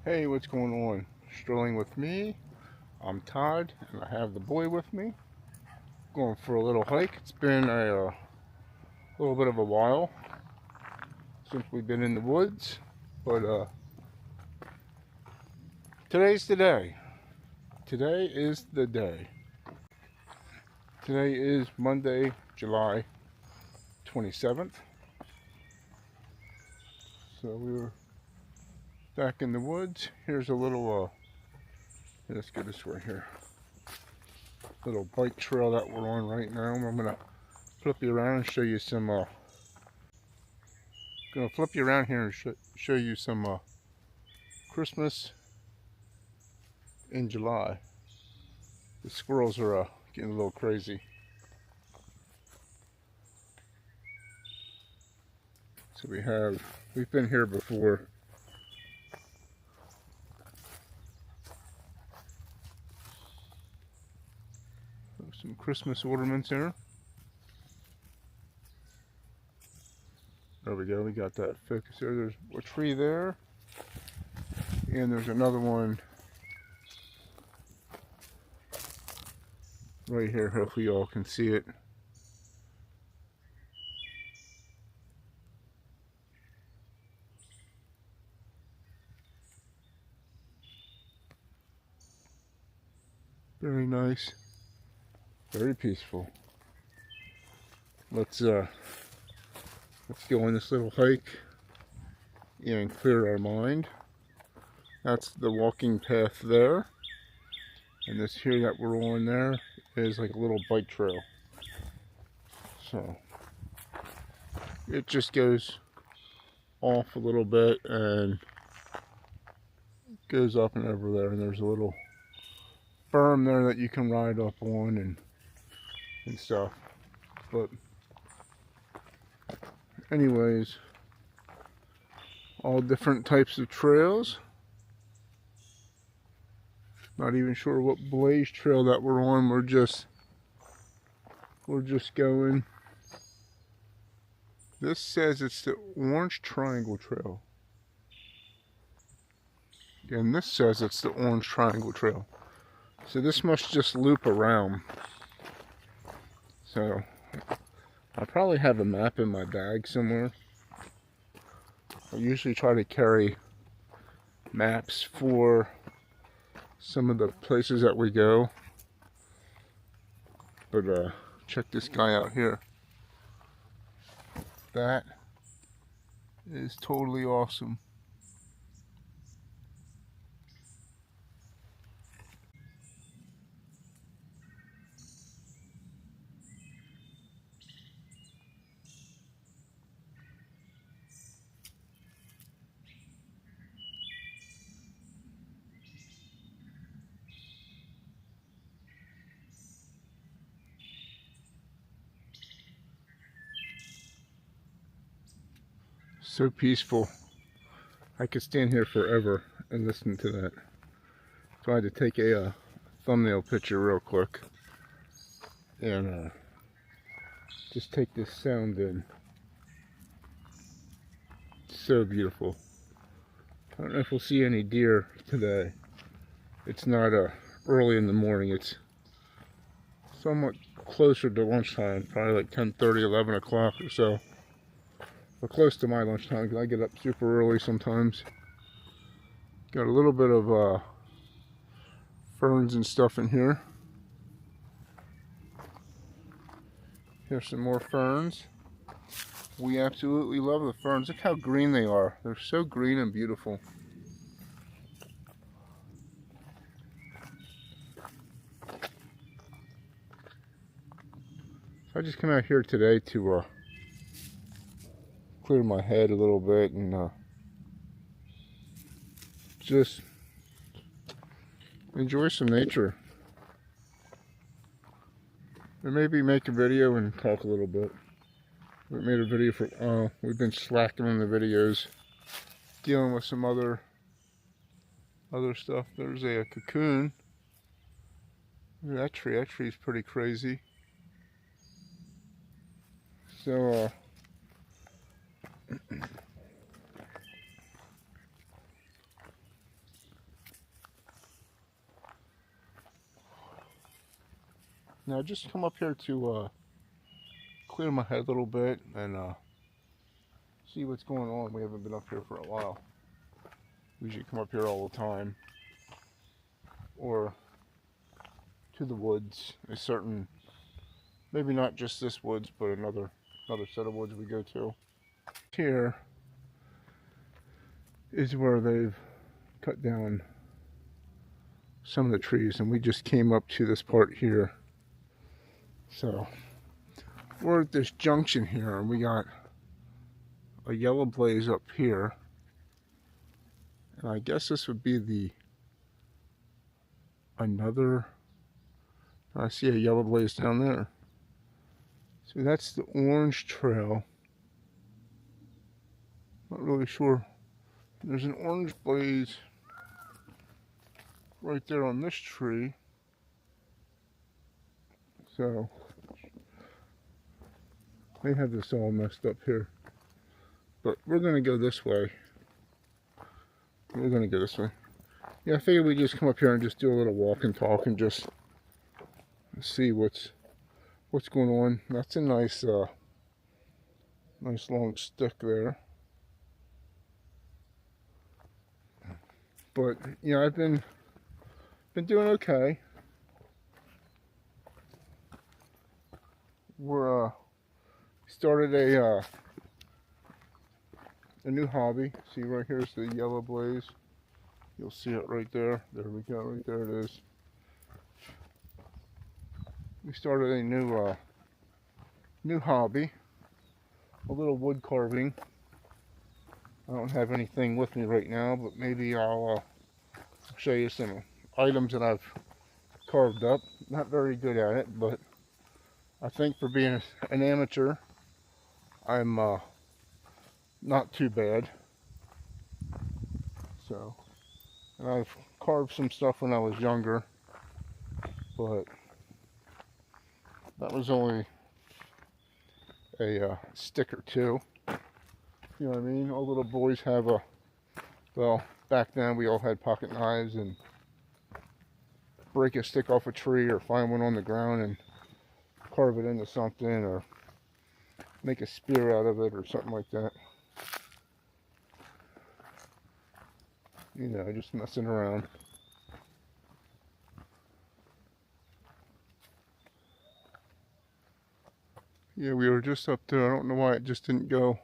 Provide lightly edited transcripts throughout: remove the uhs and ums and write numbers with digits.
Hey, what's going on? Strolling with me. I'm Todd, and I have the boy with me. Going for a little hike. It's been a little bit of a while since we've been in the woods, but today's the day. Today is the day. Today is Monday, July 27th. So we were back in the woods. Here's a little, let's go this way here. Little bike trail that we're on right now. I'm gonna flip you around and show you some gonna flip you around here and show you some Christmas in July. The squirrels are getting a little crazy. So we've been here before. Some Christmas ornaments here. There we go, we got that focus there. There's a tree there. And there's another one right here. Hopefully y'all can see it. Very nice. Very peaceful. Let's go on this little hike and clear our mind. That's the walking path there. And this here that we're on there is like a little bike trail. So it just goes off a little bit and goes up and over there, and there's a little berm there that you can ride up on and stuff. But anyways, all different types of trails. Not even sure what blaze trail that we're on. We're just going. This says it's the Orange Triangle Trail. And this says it's the Orange Triangle Trail. So this must just loop around. So I probably have a map in my bag somewhere. I usually try to carry maps for some of the places that we go. But check this guy out here. That is totally awesome. So peaceful. I could stand here forever and listen to that. So I had to take a thumbnail picture real quick and just take this sound in. So beautiful. I don't know if we'll see any deer today. It's not early in the morning. It's somewhat closer to lunchtime, probably like 10:30, 11 o'clock or so. But close to my lunchtime because I get up super early sometimes. Got a little bit of ferns and stuff in here. Here's some more ferns. We absolutely love the ferns. Look how green they are. They're so green and beautiful. So I just come out here today to clear my head a little bit and just enjoy some nature. And maybe make a video and talk a little bit. We made a video for, we've been slacking on the videos, dealing with some other stuff. There's a cocoon. Look at that tree's pretty crazy. So, Now I just come up here to clear my head a little bit and see what's going on. We haven't been up here for a while. We usually come up here all the time, or to the woods. A certain, maybe not just this woods, but another set of woods we go to. Here is where they've cut down some of the trees, and we just came up to this part here. So we're at this junction here, and we got a yellow blaze up here, and I guess this would be another. I see a yellow blaze down there. So that's the orange trail. Not really sure. There's an orange blaze right there on this tree. So they have this all messed up here. But we're gonna go this way. We're gonna go this way. Yeah, I figured we'd just come up here and just do a little walk and talk and just see what's going on. That's a nice nice long stick there. But yeah, I've been doing okay. We're started a new hobby. See, right here's the yellow blaze. You'll see it right there. There we go. Right there it is. We started a new hobby. A little wood carving. I don't have anything with me right now, but maybe I'll show you some items that I've carved up. Not very good at it, but I think for being an amateur, I'm not too bad. So, and I've carved some stuff when I was younger, but that was only a stick or two. You know what I mean? All little boys have well, back then we all had pocket knives, and break a stick off a tree or find one on the ground and carve it into something, or make a spear out of it or something like that. You know, just messing around. Yeah, we were just up there. I don't know why it just didn't go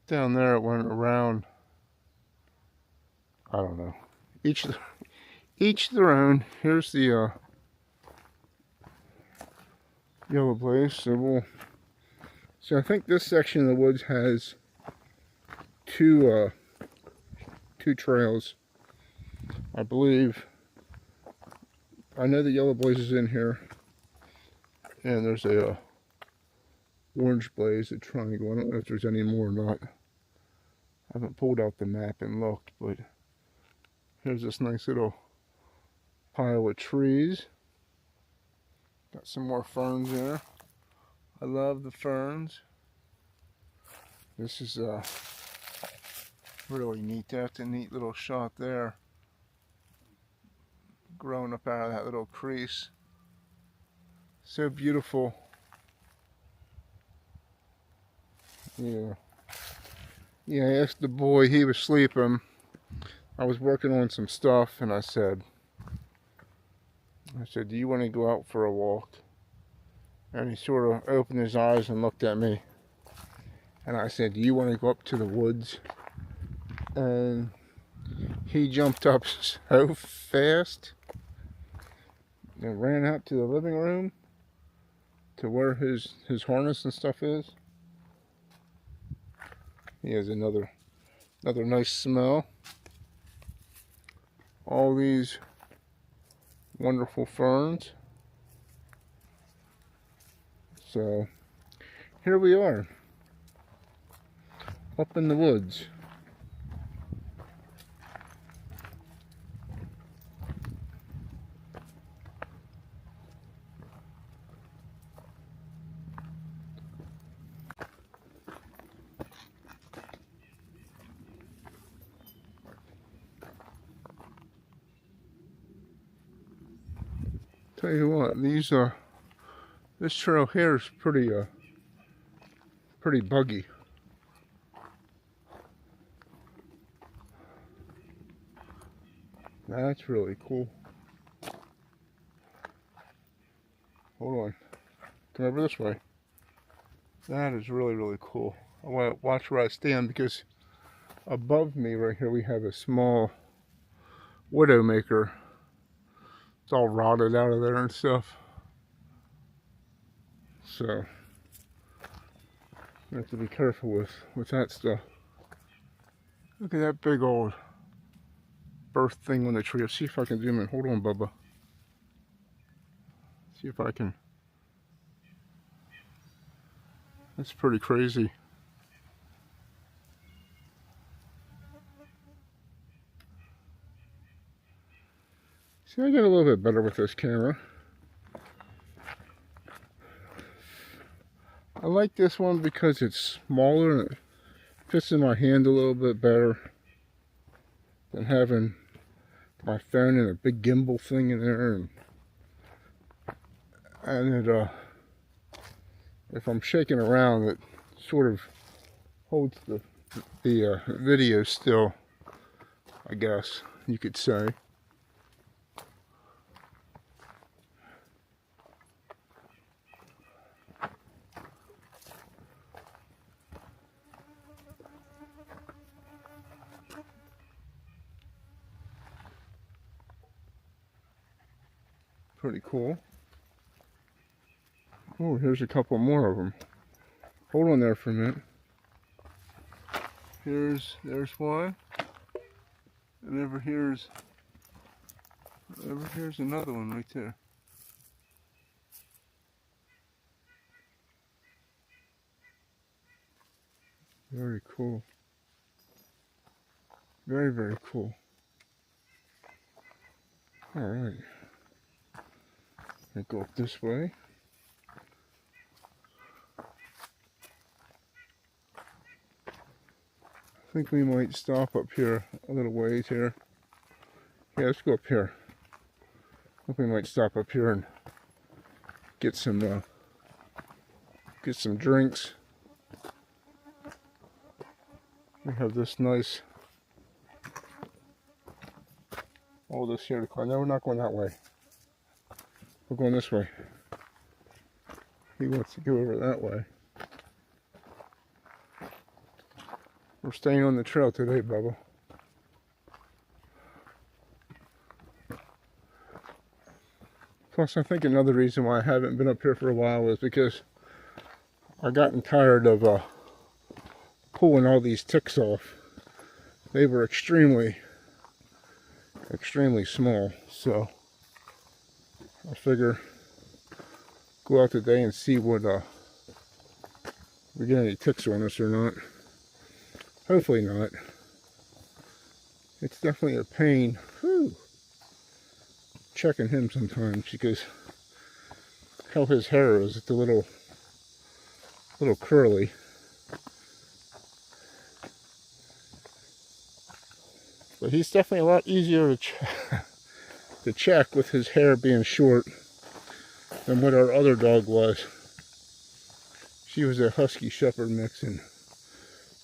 down there. It went around. I don't know. Each their own. Here's the yellow blaze. So I think this section of the woods has two trails, I believe. I know the yellow blaze is in here, and there's a orange blaze, a triangle. I don't know if there's any more or not. I haven't pulled out the map and looked, but here's this nice little pile of trees. Got some more ferns there. I love the ferns. This is really neat. That's a neat little shot there. Growing up out of that little crease. So beautiful. Yeah. Yeah, I asked the boy, he was sleeping. I was working on some stuff, and I said, do you want to go out for a walk? And he sort of opened his eyes and looked at me. And I said, do you want to go up to the woods? And he jumped up so fast and ran out to the living room to where his harness and stuff is. He has another nice smell. All these wonderful ferns. So here we are, up in the woods. Tell you what, this trail here is pretty buggy. That's really cool. Hold on. Come over this way. That is really, really cool. I want to watch where I stand because above me right here we have a small widowmaker. It's all rotted out of there and stuff. So you have to be careful with that stuff. Look at that big old birth thing on the tree. Let's see if I can zoom in. Hold on, Bubba. See if I can. That's pretty crazy. See, I get a little bit better with this camera. I like this one because it's smaller and it fits in my hand a little bit better than having my phone and a big gimbal thing in there, and it if I'm shaking around, it sort of holds the video still, I guess you could say. Pretty cool. Oh, here's a couple more of them. Hold on there for a minute. There's one. And over here's another one right there. Very cool. Very, very cool. All right. I go up this way. I think we might stop up here a little ways here. Yeah, let's go up here. I think we might stop up here and get some drinks. We have this nice, all this here to climb. No, we're not going that way. We're going this way. He wants to go over that way. We're staying on the trail today, Bubba. Plus, I think another reason why I haven't been up here for a while is because I've gotten tired of pulling all these ticks off. They were extremely small, so I figure go out today and see what we get any ticks on us or not. Hopefully not. It's definitely a pain. Whew. Checking him sometimes because how his hair is. It's a little curly. But he's definitely a lot easier to check with his hair being short than what our other dog was. She was a Husky Shepherd mix, and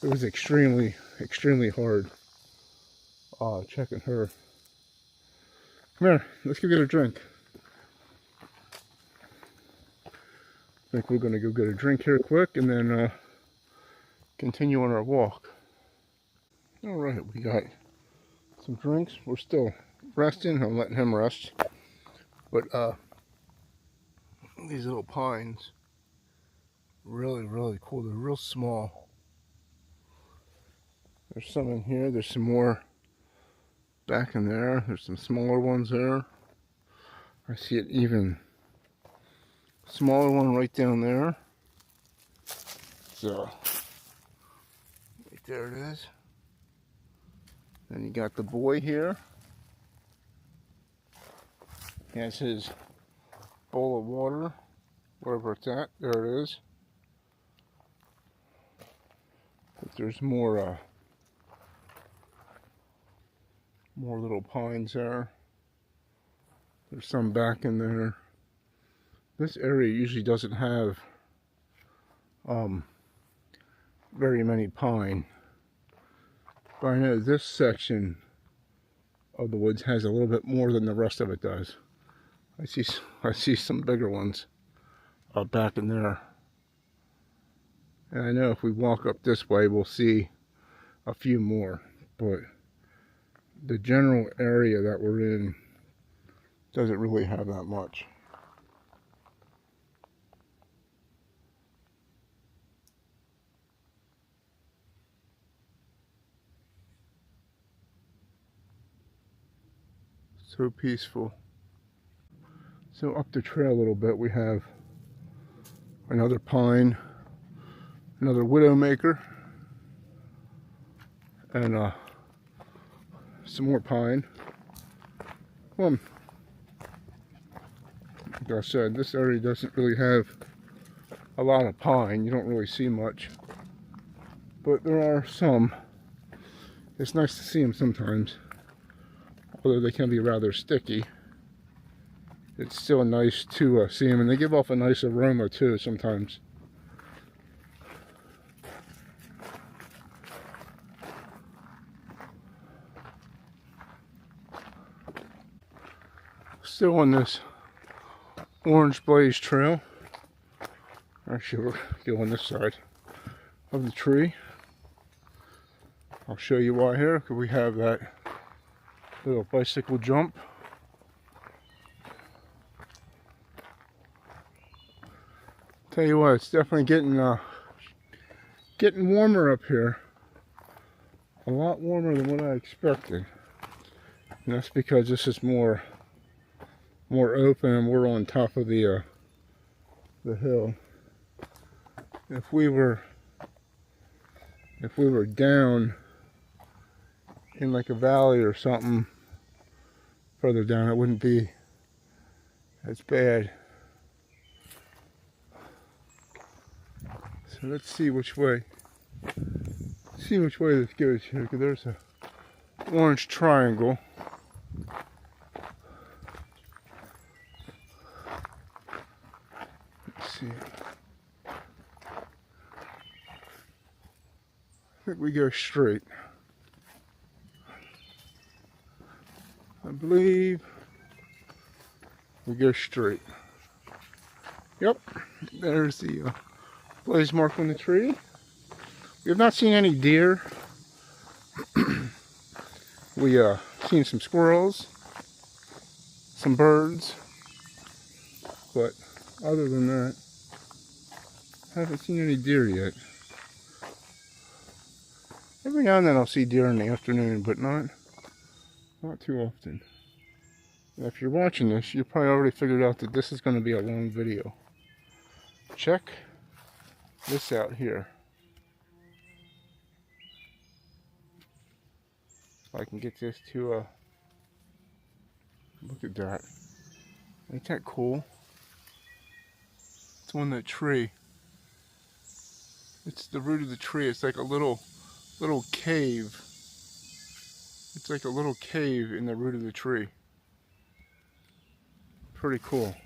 it was extremely hard checking her. Come here, let's go get a drink. I think we're going to go get a drink here quick and then continue on our walk. Alright, we got some drinks. We're still resting. I'm letting him rest. But these little pines, really cool. They're real small. There's some in here. There's some more back in there. There's some smaller ones there. I see an even smaller one right down there. So, right there it is. Then you got the boy here. He has his bowl of water, wherever it's at. There it is. But there's more little pines there. There's some back in there. This area usually doesn't have very many pine, but I know this section of the woods has a little bit more than the rest of it does. I see some bigger ones back in there, and I know if we walk up this way we'll see a few more, but the general area that we're in doesn't really have that much. So peaceful. So up the trail a little bit we have another pine, another widowmaker, and some more pine. Like I said, this area doesn't really have a lot of pine. You don't really see much, but there are some. It's nice to see them sometimes, although they can be rather sticky. It's still nice to see them, and they give off a nice aroma too sometimes. Still on this Orange Blaze Trail. Actually, we'll go on this side of the tree. I'll show you why here, because we have that little bicycle jump. Tell you what, it's definitely getting warmer up here. A lot warmer than what I expected. And that's because this is more open and we're on top of the hill. If we were down in like a valley or something further down, it wouldn't be as bad. So let's see which way this goes here, because there's a orange triangle. Let's see. I think we go straight. I believe we go straight. Yep, there's the blaze mark on the tree. We have not seen any deer. We seen some squirrels, some birds, but other than that, haven't seen any deer yet. Every now and then I'll see deer in the afternoon, but not too often. Now, if you're watching this, you probably already figured out that this is going to be a long video. Check this out here. If I can get this to look at that. Ain't that cool? It's on that tree. It's the root of the tree. It's like a little cave. It's like a little cave in the root of the tree. Pretty cool.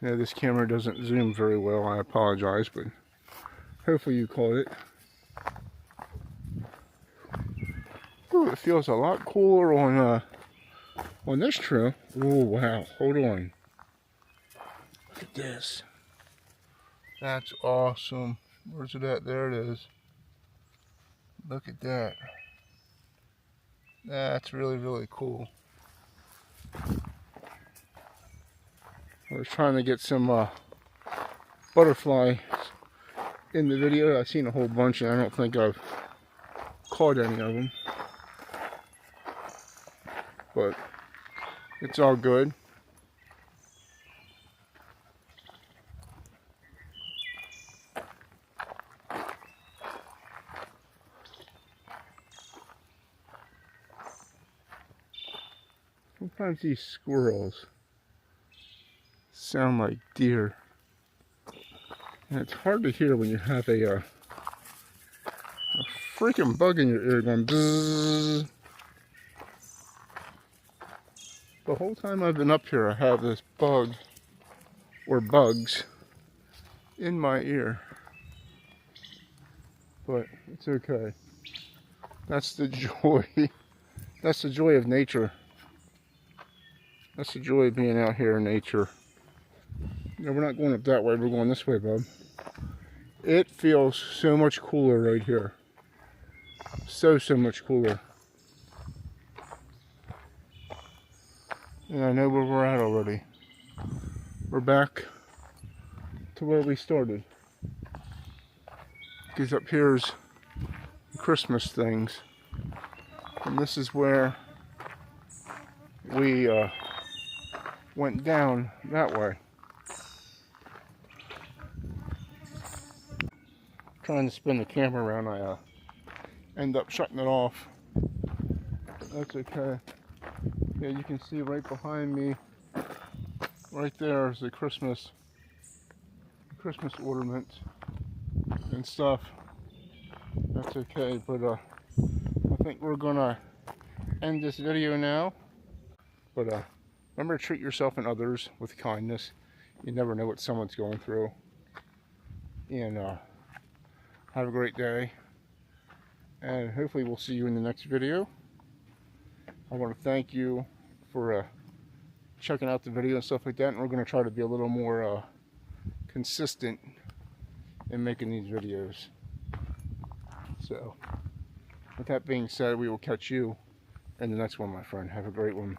Yeah, this camera doesn't zoom very well. I apologize, but hopefully you caught it. Ooh, it feels a lot cooler on this trail. Oh wow! Hold on. Look at this. That's awesome. Where's it at? There it is. Look at that. That's really cool. I was trying to get some butterfly in the video. I've seen a whole bunch and I don't think I've caught any of them. But it's all good. Sometimes these squirrels sound like deer. And it's hard to hear when you have a freaking bug in your ear going bzzz. The whole time I've been up here, I have this bug or bugs in my ear. But it's okay. That's the joy. That's the joy of nature. That's the joy of being out here in nature. No, we're not going up that way. We're going this way, bub. It feels so much cooler right here. So much cooler. And I know where we're at already. We're back to where we started. Because up here's the Christmas things. And this is where we went down that way. Trying to spin the camera around, I end up shutting it off. That's okay. Yeah, you can see right behind me, right there is the Christmas ornament and stuff. That's okay, but I think we're gonna end this video now. But remember to treat yourself and others with kindness. You never know what someone's going through. And have a great day. And hopefully we'll see you in the next video. I want to thank you for checking out the video and stuff like that. And we're going to try to be a little more consistent in making these videos. So, with that being said, we will catch you in the next one, my friend. Have a great one.